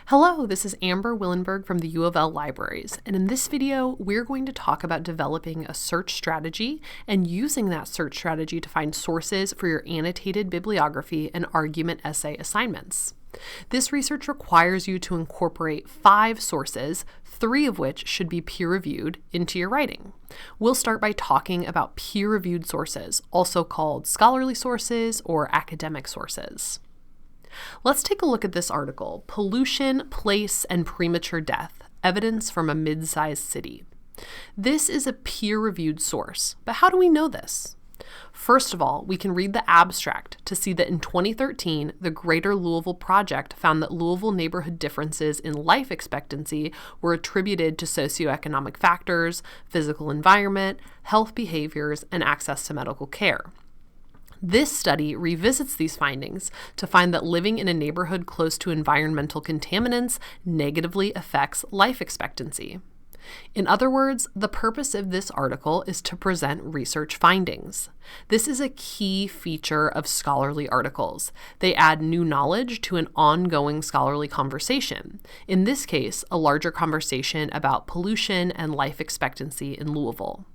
Hello, this is Amber Willenberg from the U of L Libraries, and in this video, we're going to talk about developing a search strategy and using that search strategy to find sources for your annotated bibliography and argument essay assignments. This research requires you to incorporate 5 sources, 3 of which should be peer-reviewed, into your writing. We'll start by talking about peer-reviewed sources, also called scholarly sources or academic sources. Let's take a look at this article, Pollution, Place, and Premature Death, Evidence from a Mid-Sized City. This is a peer-reviewed source, but how do we know this? First of all, we can read the abstract to see that in 2013, the Greater Louisville Project found that Louisville neighborhood differences in life expectancy were attributed to socioeconomic factors, physical environment, health behaviors, and access to medical care. This study revisits these findings to find that living in a neighborhood close to environmental contaminants negatively affects life expectancy. In other words, the purpose of this article is to present research findings. This is a key feature of scholarly articles. They add new knowledge to an ongoing scholarly conversation. In this case, a larger conversation about pollution and life expectancy in Louisville.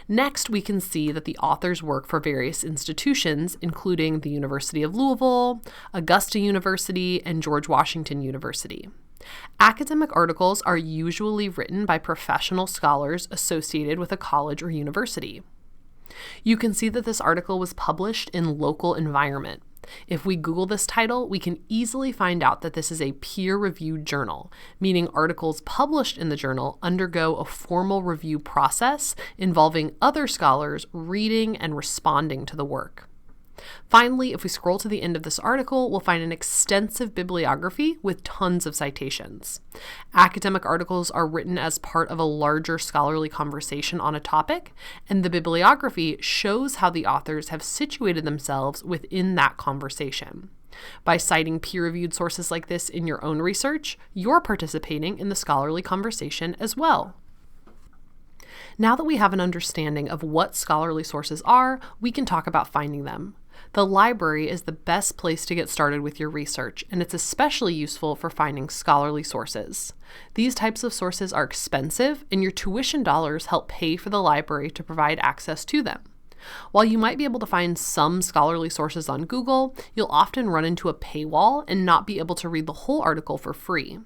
Next, we can see that the authors work for various institutions, including the University of Louisville, Augusta University, and George Washington University. Academic articles are usually written by professional scholars associated with a college or university. You can see that this article was published in Local Environment. If we Google this title, we can easily find out that this is a peer-reviewed journal, meaning articles published in the journal undergo a formal review process involving other scholars reading and responding to the work. Finally, if we scroll to the end of this article, we'll find an extensive bibliography with tons of citations. Academic articles are written as part of a larger scholarly conversation on a topic, and the bibliography shows how the authors have situated themselves within that conversation. By citing peer-reviewed sources like this in your own research, you're participating in the scholarly conversation as well. Now that we have an understanding of what scholarly sources are, we can talk about finding them. The library is the best place to get started with your research, and it's especially useful for finding scholarly sources. These types of sources are expensive, and your tuition dollars help pay for the library to provide access to them. While you might be able to find some scholarly sources on Google, you'll often run into a paywall and not be able to read the whole article for free.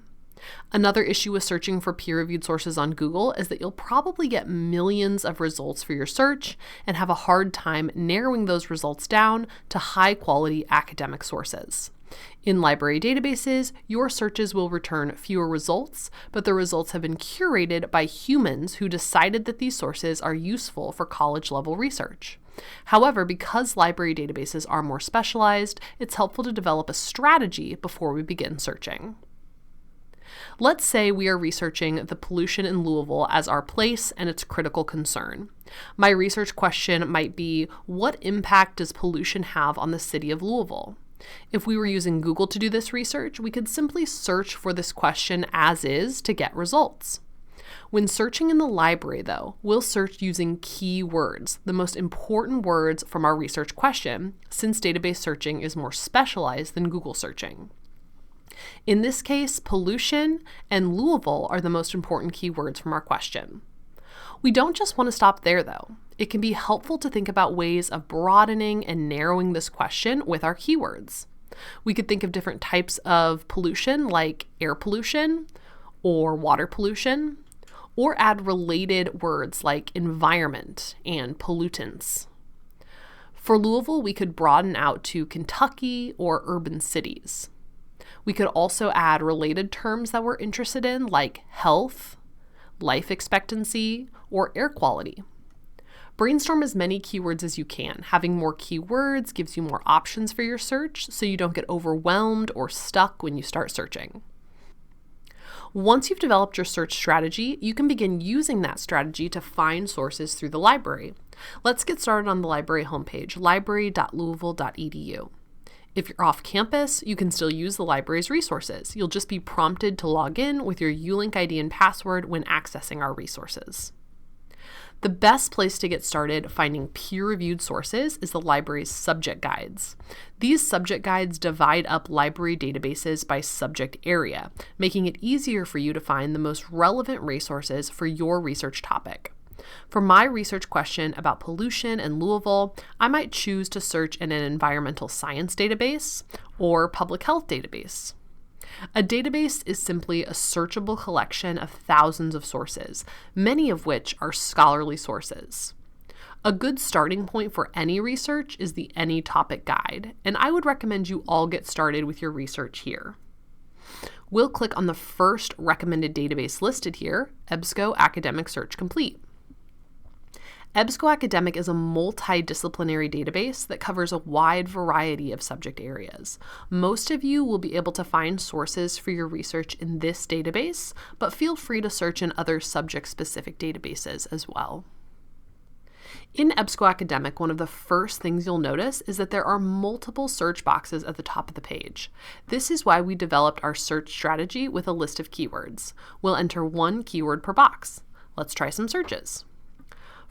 Another issue with searching for peer-reviewed sources on Google is that you'll probably get millions of results for your search and have a hard time narrowing those results down to high-quality academic sources. In library databases, your searches will return fewer results, but the results have been curated by humans who decided that these sources are useful for college-level research. However, because library databases are more specialized, it's helpful to develop a strategy before we begin searching. Let's say we are researching the pollution in Louisville as our place and its critical concern. My research question might be, what impact does pollution have on the city of Louisville? If we were using Google to do this research, we could simply search for this question as is to get results. When searching in the library, though, we'll search using keywords, the most important words from our research question, since database searching is more specialized than Google searching. In this case, pollution and Louisville are the most important keywords from our question. We don't just want to stop there, though. It can be helpful to think about ways of broadening and narrowing this question with our keywords. We could think of different types of pollution, like air pollution or water pollution, or add related words like environment and pollutants. For Louisville, we could broaden out to Kentucky or urban cities. We could also add related terms that we're interested in, like health, life expectancy, or air quality. Brainstorm as many keywords as you can. Having more keywords gives you more options for your search, so you don't get overwhelmed or stuck when you start searching. Once you've developed your search strategy, you can begin using that strategy to find sources through the library. Let's get started on the library homepage, library.louisville.edu. If you're off campus, you can still use the library's resources. You'll just be prompted to log in with your ULink ID and password when accessing our resources. The best place to get started finding peer-reviewed sources is the library's subject guides. These subject guides divide up library databases by subject area, making it easier for you to find the most relevant resources for your research topic. For my research question about pollution in Louisville, I might choose to search in an environmental science database or public health database. A database is simply a searchable collection of thousands of sources, many of which are scholarly sources. A good starting point for any research is the Any Topic Guide, and I would recommend you all get started with your research here. We'll click on the first recommended database listed here, EBSCO Academic Search Complete. EBSCO Academic is a multidisciplinary database that covers a wide variety of subject areas. Most of you will be able to find sources for your research in this database, but feel free to search in other subject-specific databases as well. In EBSCO Academic, one of the first things you'll notice is that there are multiple search boxes at the top of the page. This is why we developed our search strategy with a list of keywords. We'll enter one keyword per box. Let's try some searches.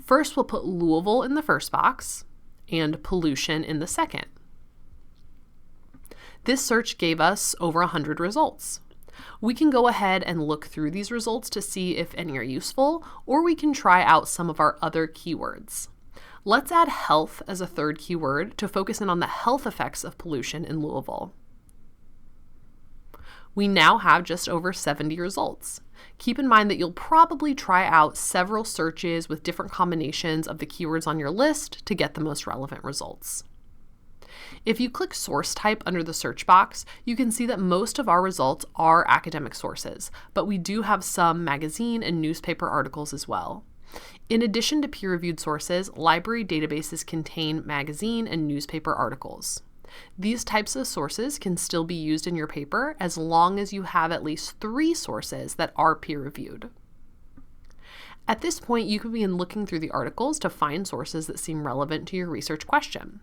First, we'll put Louisville in the first box and pollution in the second. This search gave us over 100 results. We can go ahead and look through these results to see if any are useful, or we can try out some of our other keywords. Let's add health as a third keyword to focus in on the health effects of pollution in Louisville. We now have just over 70 results. Keep in mind that you'll probably try out several searches with different combinations of the keywords on your list to get the most relevant results. If you click source type under the search box, you can see that most of our results are academic sources, but we do have some magazine and newspaper articles as well. In addition to peer-reviewed sources, library databases contain magazine and newspaper articles. These types of sources can still be used in your paper as long as you have at least 3 sources that are peer-reviewed. At this point, you can begin looking through the articles to find sources that seem relevant to your research question.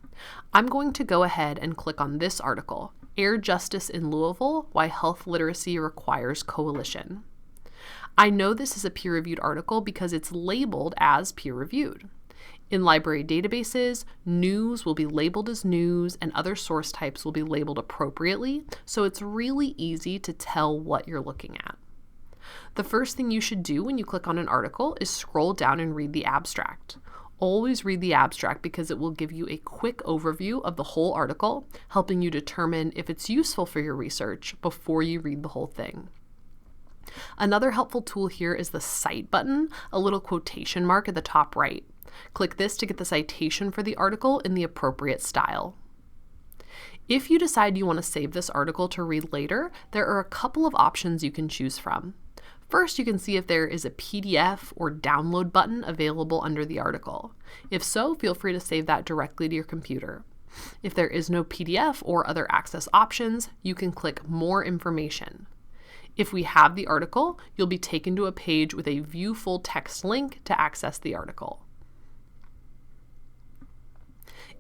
I'm going to go ahead and click on this article, Air Justice in Louisville, Why Health Literacy Requires Coalition. I know this is a peer-reviewed article because it's labeled as peer-reviewed. In library databases, news will be labeled as news and other source types will be labeled appropriately, so it's really easy to tell what you're looking at. The first thing you should do when you click on an article is scroll down and read the abstract. Always read the abstract because it will give you a quick overview of the whole article, helping you determine if it's useful for your research before you read the whole thing. Another helpful tool here is the Cite button, a little quotation mark at the top right. Click this to get the citation for the article in the appropriate style. If you decide you want to save this article to read later, there are a couple of options you can choose from. First, you can see if there is a PDF or download button available under the article. If so, feel free to save that directly to your computer. If there is no PDF or other access options, you can click More Information. If we have the article, you'll be taken to a page with a View Full Text link to access the article.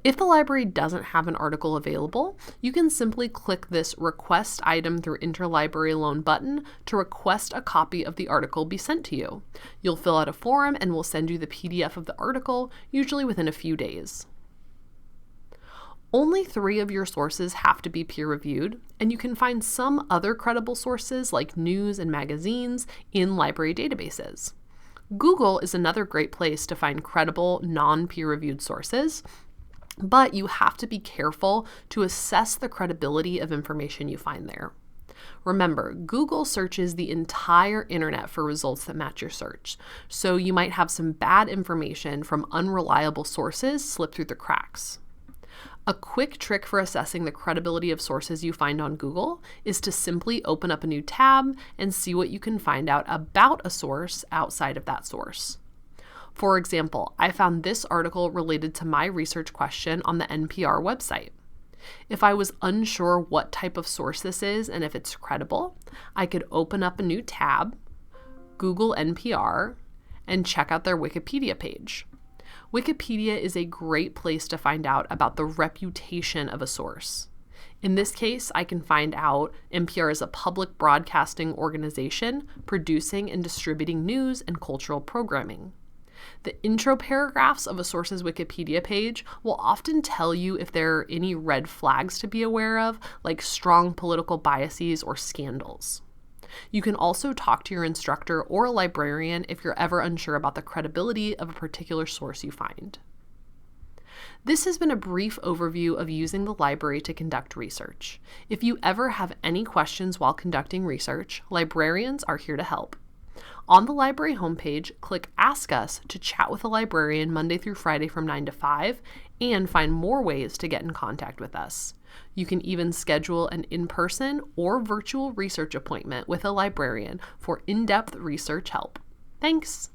If the library doesn't have an article available, you can simply click this Request Item through Interlibrary Loan button to request a copy of the article be sent to you. You'll fill out a form and we'll send you the PDF of the article, usually within a few days. Only 3 of your sources have to be peer-reviewed, and you can find some other credible sources like news and magazines in library databases. Google is another great place to find credible, non-peer-reviewed sources, but you have to be careful to assess the credibility of information you find there. Remember, Google searches the entire internet for results that match your search, so you might have some bad information from unreliable sources slip through the cracks. A quick trick for assessing the credibility of sources you find on Google is to simply open up a new tab and see what you can find out about a source outside of that source. For example, I found this article related to my research question on the NPR website. If I was unsure what type of source this is and if it's credible, I could open up a new tab, Google NPR, and check out their Wikipedia page. Wikipedia is a great place to find out about the reputation of a source. In this case, I can find out NPR is a public broadcasting organization producing and distributing news and cultural programming. The intro paragraphs of a source's Wikipedia page will often tell you if there are any red flags to be aware of, like strong political biases or scandals. You can also talk to your instructor or a librarian if you're ever unsure about the credibility of a particular source you find. This has been a brief overview of using the library to conduct research. If you ever have any questions while conducting research, librarians are here to help. On the library homepage, click Ask Us to chat with a librarian Monday through Friday from 9 to 5 and find more ways to get in contact with us. You can even schedule an in-person or virtual research appointment with a librarian for in-depth research help. Thanks!